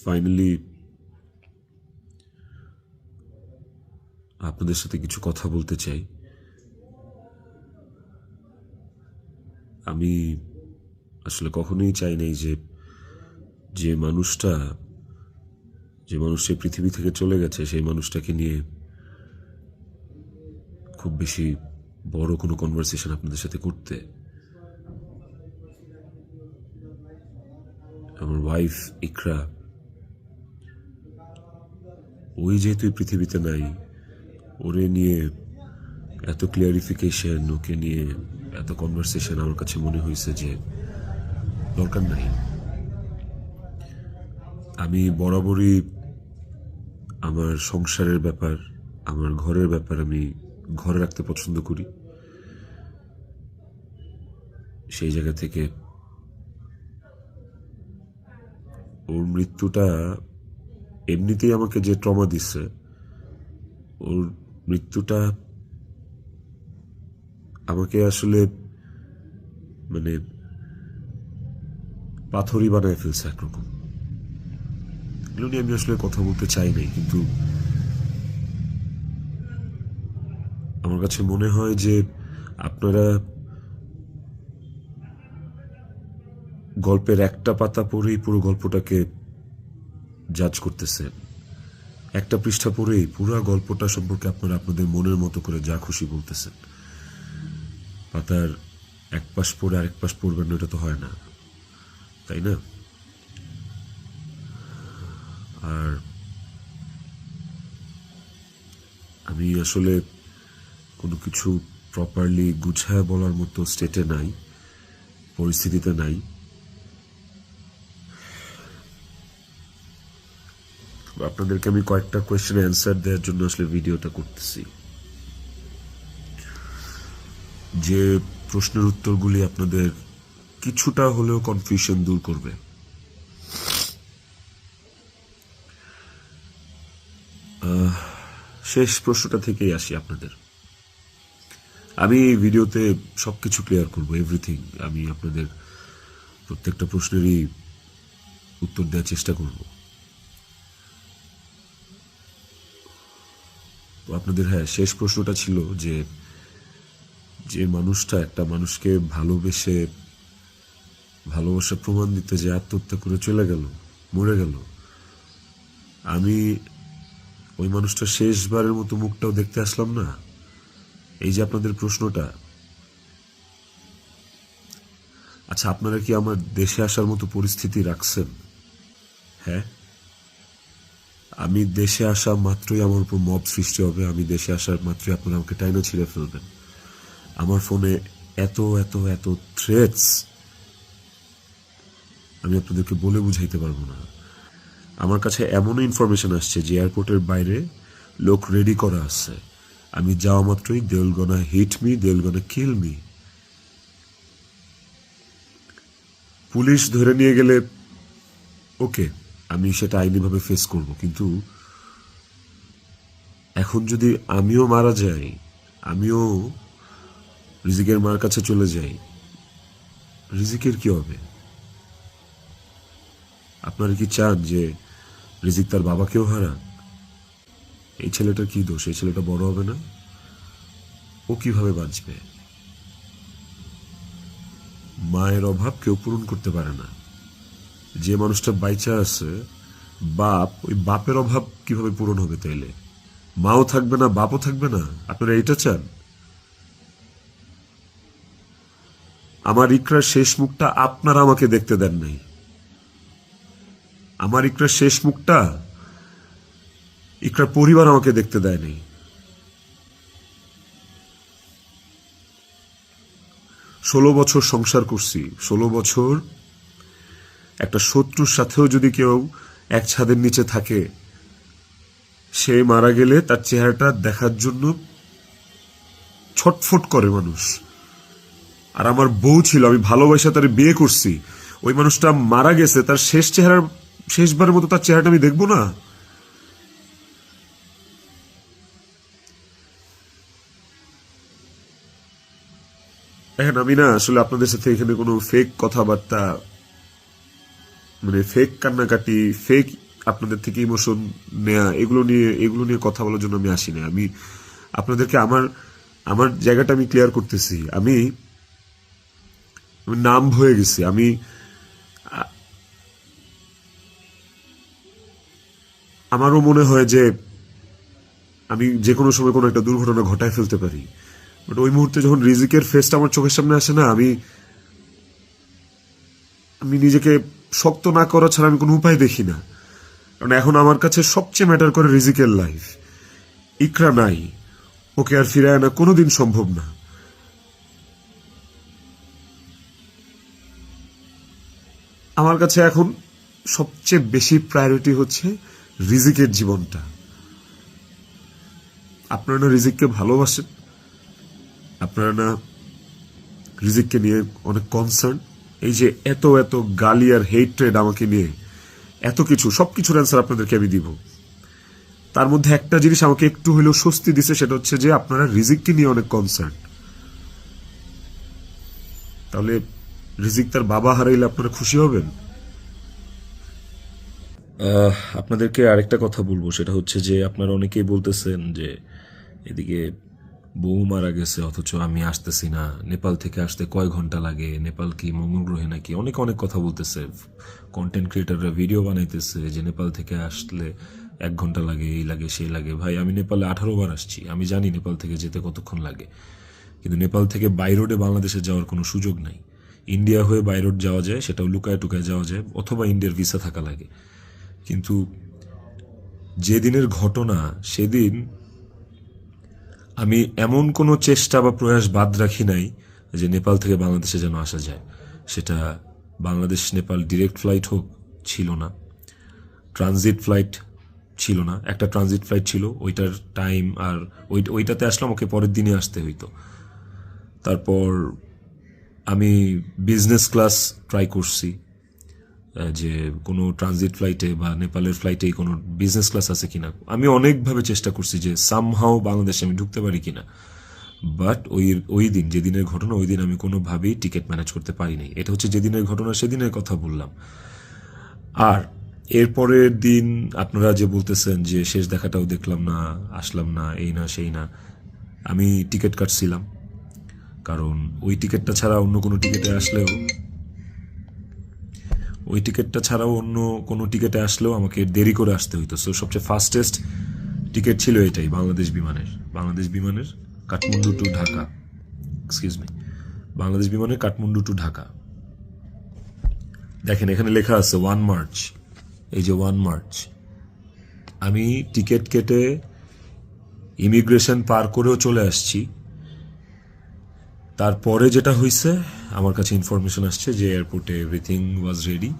Finally আপনাদের সাথে কিছু কথা বলতে চাই। আমি আসলে কখনোই চাই নাই যে মানুষটা পৃথিবী থেকে চলে গেছে সেই মানুষটাকে নিয়ে খুব বেশি বড় কোনো কনভারসেশন আপনাদের সাথে করতে। আমার ওয়াইফ ইকরা, ওই যেহেতু পৃথিবীতে নাই, ওরে নিয়ে এত ক্লিয়ারিফিকেশন, ওকে নিয়ে এত কনভারসেশন আমার কাছে মনে হয়েছে যে দরকার নাই। আমি বরাবরই আমার সংসারের ব্যাপার, আমার ঘরের ব্যাপার আমি ঘরে রাখতে পছন্দ করি। সেই জায়গা থেকে ওর মৃত্যুটা এমনিতেই আমাকে যে ট্রমা দিচ্ছে, ওর মৃত্যুটা আমাকে আসলে মানে পাথরই বানায় ফেলছে একরকম। এগুলো নিয়ে আমি আসলে কথা বলতে চাই নাই, কিন্তু আমার কাছে মনে হয় যে আপনারা গল্পের একটা পাতা পড়েই পুরো গল্পটাকে জাজ করতেছেন, একটা পৃষ্ঠা পড়েই পুরো গল্পটা সম্পর্কে আপনারা আপনাদের মনের মতো করে যা খুশি বলতেছেন। পাতার এক পাশ পড়ে আরেক পাশ পড়বেন না, এটা তো হয় না, তাই না? আর আমি আসলে কোনো কিছু প্রপারলি গুছায় বলার মতো স্টেটে নাই, পরিস্থিতিতে নাই। আপনাদেরকে আমি কয়েকটা কোয়েশ্চেন অ্যান্সার দেওয়ার জন্য আসলে ভিডিওটা করতেছি, যে প্রশ্নের উত্তরগুলি আপনাদের কিছুটা হলেও কনফিউশন দূর করবে। শেষ প্রশ্নটা থেকেই আসি আপনাদের। আমি এই ভিডিওতে সবকিছু ক্লিয়ার করব, এভরিথিং। আমি আপনাদের প্রত্যেকটা প্রশ্নেরই উত্তর দেওয়ার চেষ্টা করব। তো আপনাদের শেষ প্রশ্নটা ছিল যে মানুষটা একটা মানুষকে ভালোবাসা প্রমাণ দিতে যে আত্মহত্যা করে চলে গেল, মরে গেল, আমি ওই মানুষটা শেষবারের মতো মুখটাও দেখতে আসলাম না। এই যে আপনাদের প্রশ্নটা, আচ্ছা আপনারা কি আমার দেশে আসার মতো পরিস্থিতি রাখছেন? হ্যাঁ, আমি দেশে আসা মাত্রই আমার উপর মব সৃষ্টি হবে। আমি দেশে আসার মাত্রই আপনারা আমাকে টাইনা ছিঁড়ে ফেলবেন। আমার ফোনে এত এত এত থ্রেটস আমি আপনাদেরকে বলে বুঝাইতে পারবো না। আমার কাছে এমনও ইনফরমেশন আসছে যে এয়ারপোর্টের বাইরে লোক রেডি করা আছে, আমি যাওয়া মাত্রই they will gonna hit me, they will gonna kill me. Police ধরে নিয়ে গেলে ওকে, আমি সেটা আইনিভাবে ফেস করব, কিন্তু এখন যদি আমিও মারা যাই, আমিও রিজিকের মার কাছে চলে যাই, রিজিকের কি হবে? আপনারা কি চান যে রিজিক তার বাবাকেও হারাক? এই ছেলেটার কি দোষ? এই ছেলেটা বড় হবে না? ও কিভাবে বাঁচবে? মায়ের অভাব কেউ পূরণ করতে পারে না। যে মানুষটা বাইচা আছে, ওই বাপের অভাব কিভাবে পূরণ হবে? তাইলে মাও থাকবে না, বাপও থাকবে না? আপনারা এটা চান? আমার ইকরার শেষ মুখটা আপনারা আমাকে দেখতে দেন নাই। আমার ইকরার শেষ মুখটা ইকরার পরিবার আমাকে দেখতে দেয় নাই। 16 বছর সংসার করছি, 16 বছর একটা শত্রুর সাথেও যদি কেউ এক ছাদের নিচে থাকে, সে মারা গেলে তার চেহারাটা দেখার জন্য ছটফট করে মানুষ। আর আমার বউ ছিল, আমি ভালোবাসা তার বিয়ে করছি, ওই মানুষটা মারা গেছে, তার শেষবারের মতো তার চেহারাটা আমি দেখবো না? এখন আমি না আসলে আপনাদের সাথে এখানে কোনো ফেক কথাবার্তা, মানে ফেক কান্নাকাটি, ফেক আপনাদের থেকে ইমোশন নেয়া এগুলো নিয়ে কথা বলার জন্য আমি আসি না। আমি আপনাদেরকে আমার আমার জায়গাটা আমি ক্লিয়ার করতেছি। আমি নাম হয়ে গেছি। আমারও মনে হয় যে আমি যে কোনো সময় কোনো একটা দুর্ঘটনা ঘটায় ফেলতে পারি, বাট ওই মুহূর্তে যখন রিজিকের ফেসটা আমার চোখের সামনে আসে না, আমি নিজেকে শক্ত না করা ছাড়া আমি কোনো উপায় দেখি না। কারণ এখন আমার কাছে সবচেয়ে ম্যাটার করে রিজিকের লাইফ। ইকরা নাই, ওকে আর ফিরে আনা কোনোদিন সম্ভব না। আমার কাছে এখন সবচেয়ে বেশি প্রায়োরিটি হচ্ছে রিজিকের জীবনটা। আপনারা না রিজিককে ভালোবাসেন, আপনারা না রিজিককে নিয়ে অনেক কনসার্ন। এই যে এত এত গালি আর হেট্রেড আমাকে নিয়ে, এত কিছু, সবকিছুর অ্যান্সার আপনাদেরকে আমি দিব। তার মধ্যে একটা জিনিস আমাকে একটু হলেও স্বস্তি দিছে, সেটা হচ্ছে যে আপনারা রিজিককে নিয়ে অনেক কনসার্ন। তাহলে রিজিক তার বাবা হারাইলে আপনারা খুশি হবেন? আপনাদেরকে আরেকটা কথা বলবো, সেটা হচ্ছে যে আপনারা অনেকেই বলতেছেন যে এদিকে বউ মারা গেছে অথচ আমি আসতেছি না, নেপাল থেকে আসতে কয় ঘন্টা লাগে, নেপাল কি মঙ্গল গ্রহে নাকি, অনেক অনেক কথা বলতেছে। কন্টেন্ট ক্রিয়েটাররা ভিডিও বানাইতেছে যে নেপাল থেকে আসলে 1 ঘন্টা লাগে, এই লাগে সেই লাগে। ভাই, আমি নেপালে 18 বার আসছি, আমি জানি নেপাল থেকে যেতে কতক্ষণ লাগে। কিন্তু নেপাল থেকে বাই রোডে বাংলাদেশে যাওয়ার কোনো সুযোগ নাই। ইন্ডিয়া হয়ে বাই রোড যাওয়া যায়, সেটাও লুকায় টুকায় যাওয়া যায়, অথবা ইন্ডিয়ার ভিসা থাকা লাগে। কিন্তু যেদিনের ঘটনা, সেদিন আমি এমন কোনো চেষ্টা বা প্রয়াস বাদ রাখি নাই যে নেপাল থেকে বাংলাদেশে যেন আসা যায়। সেটা বাংলাদেশ নেপাল ডিরেক্ট ফ্লাইট হোক, ছিল না। ট্রানজিট ফ্লাইট ছিল না, একটা ট্রানজিট ফ্লাইট ছিল, ওইটার টাইম আর ওইটাতে আসলাম, ওকে পরের দিনে আসতে হইতো। তারপর আমি বিজনেস ক্লাস ট্রাই করছি, যে কোনো ট্রানজিট ফ্লাইটে বা নেপালের ফ্লাইটে কোনো বিজনেস ক্লাস আছে কিনা। আমি অনেকভাবে চেষ্টা করছি যে সামহাও বাংলাদেশে আমি ঢুকতে পারি কিনা, বাট ওই দিন, যেদিনের ঘটনা, ওই দিন আমি কোনোভাবেই টিকিট ম্যানেজ করতে পারিনি। এটা হচ্ছে যেদিনের ঘটনা, সেদিনের কথা বললাম। আর এরপরের দিন আপনারা যে বলতেছেন যে শেষ দেখাটাও দেখলাম না, আসলাম না, এই না সেই না, আমি টিকিট কাটছিলাম। কারণ ওই টিকিটটা ছাড়া অন্য কোনো টিকিটে আসলেও আমাকে দেরি করে আসতে হইতো। সো সবচেয়ে ফাস্টেস্ট টিকিট ছিল এটাই, বাংলাদেশ বিমানের কাঠমান্ডু টু ঢাকা, বাংলাদেশ বিমানের কাঠমান্ডু টু ঢাকা। দেখেন এখানে লেখা আছে 1 মার্চ, এই যে 1 মার্চ। আমি টিকিট কেটে ইমিগ্রেশন পার করেও চলে আসছি। তারপরে যেটা হয়েছে, আমার কাছে ইনফরমেশন আসছে যে এয়ারপোর্টে এভরিথিং ওয়াজ রেডি,